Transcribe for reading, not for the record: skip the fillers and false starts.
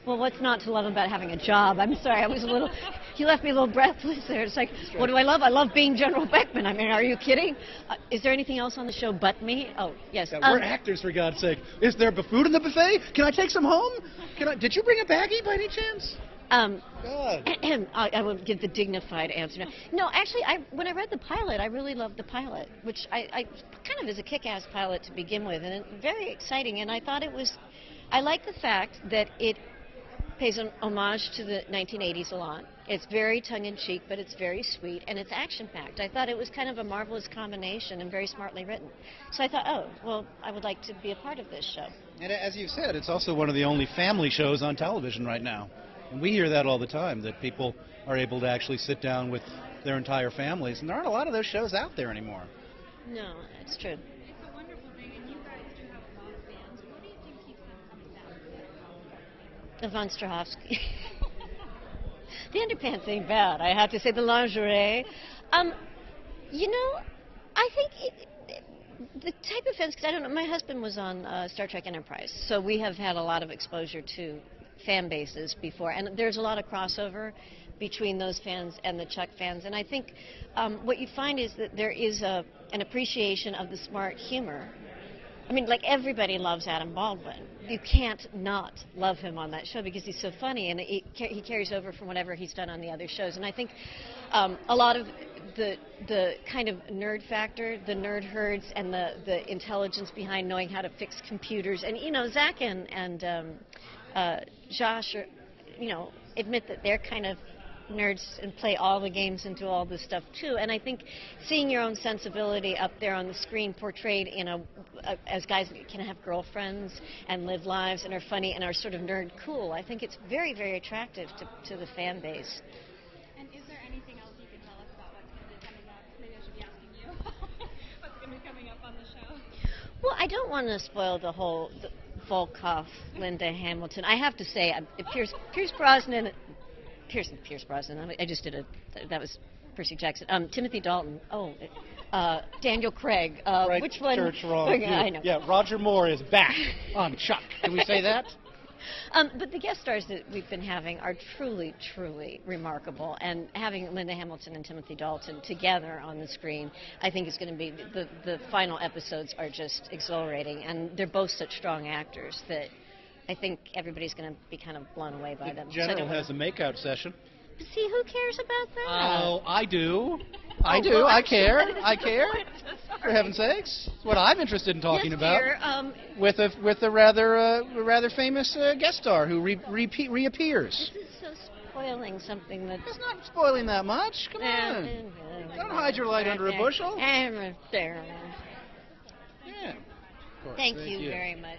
Well, what's not to love about having a job? I'm sorry, I was a little, you left me a little breathless there. It's like, what do I love? I love being General Beckman. I mean, are you kidding? Is there anything else on the show but me? Oh, yes. Yeah, we're actors, for God's sake. Is there food in the buffet? Can I take some home? Did you bring a baggie by any chance? God. I will give the dignified answer now. No, actually, when I read the pilot, I really loved the pilot, which I kind of is a kick-ass pilot to begin with, and very exciting. And I thought I like the fact that it pays an homage to the 1980s a lot. It's very tongue-in-cheek, but it's very sweet, and it's action-packed. I thought it was kind of a marvelous combination and very smartly written. So I thought, oh, well, I would like to be a part of this show. And as you said, it's also one of the only family shows on television right now. And we hear that all the time, that people are able to actually sit down with their entire families. And there aren't a lot of those shows out there anymore. No, it's true. It's a wonderful thing, and you guys do have a lot of fans. What do you think keeps them coming back? The Von Strahovski. The underpants ain't bad, I have to say. The lingerie. You know, I think the type of fans, because I don't know, my husband was on Star Trek Enterprise, so we have had a lot of exposure to fan bases before, and there's a lot of crossover between those fans and the Chuck fans, and I think what you find is that there is an appreciation of the smart humor. I mean, like, everybody loves Adam Baldwin. You can't not love him on that show because he's so funny, and he carries over from whatever he's done on the other shows. And I think a lot of the kind of nerd factor, the nerd herds, and the intelligence behind knowing how to fix computers, and, you know, Zach and Josh are, you know, admit that they're kind of nerds and play all the games and do all this stuff too. And I think seeing your own sensibility up there on the screen portrayed in as guys that can have girlfriends and live lives and are funny and are sort of nerd cool, I think it's very, very attractive to the fan base. And is there anything else you can tell us about what's going to be coming up? Maybe I should be asking you what's going to be coming up on the show. Well, I don't want to spoil the whole Volkov, Linda Hamilton. I have to say, Pierce Brosnan. I just did that was Percy Jackson. Timothy Dalton. Daniel Craig. Right, Which one? Church wrong. I know. Yeah, Roger Moore is back on Chuck. Can we say that? But the guest stars that we've been having are truly, truly remarkable. And having Linda Hamilton and Timothy Dalton together on the screen, I think is going to be, the final episodes are just exhilarating. And they're both such strong actors that I think everybody's going to be kind of blown away by them. General has a makeout session. See, who cares about that? Oh, I do. I care. For heaven's sakes, it's what I'm interested in talking about. With a rather famous guest star who reappears. This is so spoiling something that's. It's not spoiling that much. Come on. Don't hide your light under a bushel. Yeah. Of course. Thank you very much.